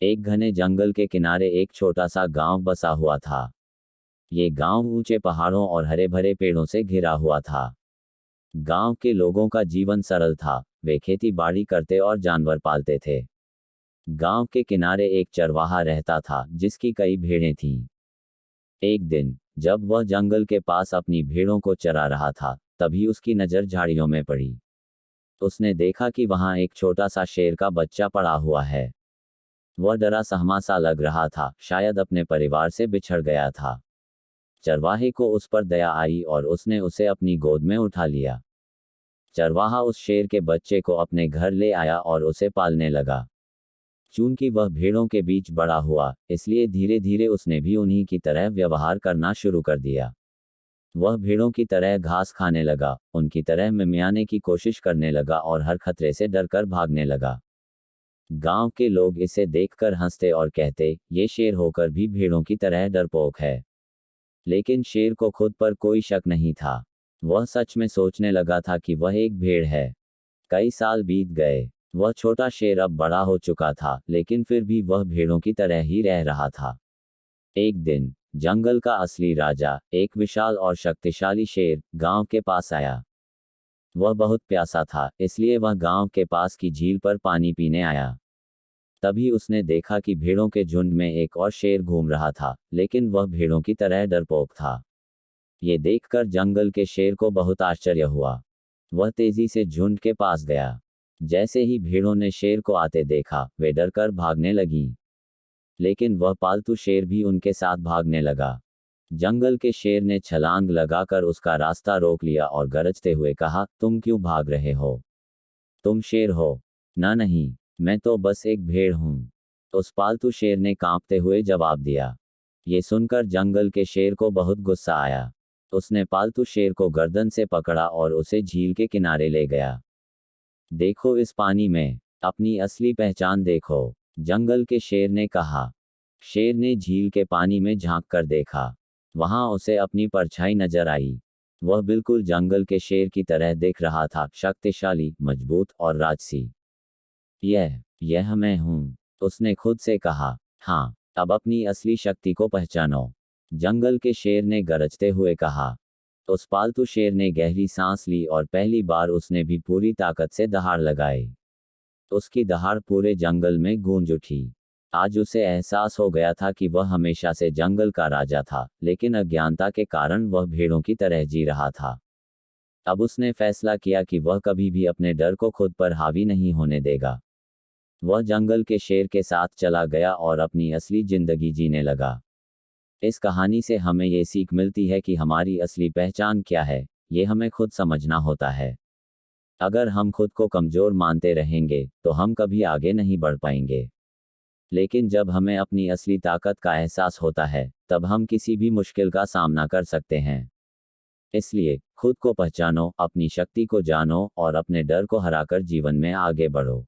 एक घने जंगल के किनारे एक छोटा सा गांव बसा हुआ था। ये गांव ऊंचे पहाड़ों और हरे भरे पेड़ों से घिरा हुआ था। गांव के लोगों का जीवन सरल था। वे खेती बाड़ी करते और जानवर पालते थे। गांव के किनारे एक चरवाहा रहता था जिसकी कई भेड़ें थीं। एक दिन जब वह जंगल के पास अपनी भेड़ों को चरा रहा था, तभी उसकी नज़र झाड़ियों में पड़ी। उसने देखा कि वहां एक छोटा सा शेर का बच्चा पड़ा हुआ है। वह डरा सहमा सा लग रहा था, शायद अपने परिवार से बिछड़ गया था। चरवाहे को उस पर दया आई और उसने उसे अपनी गोद में उठा लिया। चरवाहा उस शेर के बच्चे को अपने घर ले आया और उसे पालने लगा। चूंकि वह भेड़ों के बीच बड़ा हुआ, इसलिए धीरे धीरे उसने भी उन्हीं की तरह व्यवहार करना शुरू कर दिया। वह भेड़ों की तरह घास खाने लगा, उनकी तरह मिमियाने की कोशिश करने लगा और हर खतरे से डरकर भागने लगा। गांव के लोग इसे देखकर हंसते और कहते, ये शेर होकर भी भेड़ों की तरह डरपोक है। लेकिन शेर को खुद पर कोई शक नहीं था। वह सच में सोचने लगा था कि वह एक भेड़ है। कई साल बीत गए। वह छोटा शेर अब बड़ा हो चुका था, लेकिन फिर भी वह भेड़ों की तरह ही रह रहा था। एक दिन जंगल का असली राजा, एक विशाल और शक्तिशाली शेर, गांव के पास आया। वह बहुत प्यासा था, इसलिए वह गांव के पास की झील पर पानी पीने आया। तभी उसने देखा कि भेड़ों के झुंड में एक और शेर घूम रहा था, लेकिन वह भेड़ों की तरह डरपोक था। ये देखकर जंगल के शेर को बहुत आश्चर्य हुआ। वह तेजी से झुंड के पास गया। जैसे ही भेड़ों ने शेर को आते देखा, वे डरकर भागने लगीं। लेकिन वह पालतू शेर भी उनके साथ भागने लगा। जंगल के शेर ने छलांग लगाकर उसका रास्ता रोक लिया और गरजते हुए कहा, तुम क्यों भाग रहे हो? तुम शेर हो? ना नहीं, मैं तो बस एक भेड़ हूं। उस पालतू शेर ने कांपते हुए जवाब दिया। ये सुनकर जंगल के शेर को बहुत गुस्सा आया। उसने पालतू शेर को गर्दन से पकड़ा और उसे झील के किनारे ले गया। देखो इस पानी में, अपनी असली पहचान देखो, जंगल के शेर ने कहा। शेर ने झील के पानी में झांक कर देखा। वहां उसे अपनी परछाई नजर आई। वह बिल्कुल जंगल के शेर की तरह दिख रहा था, शक्तिशाली, मजबूत और राजसी। यह मैं हूं, उसने खुद से कहा। हाँ, अब अपनी असली शक्ति को पहचानो, जंगल के शेर ने गरजते हुए कहा। उस पालतू शेर ने गहरी सांस ली और पहली बार उसने भी पूरी ताकत से दहाड़ लगाई। उसकी दहाड़ पूरे जंगल में गूंज उठी। आज उसे एहसास हो गया था कि वह हमेशा से जंगल का राजा था, लेकिन अज्ञानता के कारण वह भेड़ों की तरह जी रहा था। अब उसने फैसला किया कि वह कभी भी अपने डर को खुद पर हावी नहीं होने देगा। वह जंगल के शेर के साथ चला गया और अपनी असली जिंदगी जीने लगा। इस कहानी से हमें ये सीख मिलती है कि हमारी असली पहचान क्या है, ये हमें खुद समझना होता है। अगर हम खुद को कमजोर मानते रहेंगे, तो हम कभी आगे नहीं बढ़ पाएंगे। लेकिन जब हमें अपनी असली ताकत का एहसास होता है, तब हम किसी भी मुश्किल का सामना कर सकते हैं। इसलिए, खुद को पहचानो, अपनी शक्ति को जानो और अपने डर को हराकर जीवन में आगे बढ़ो।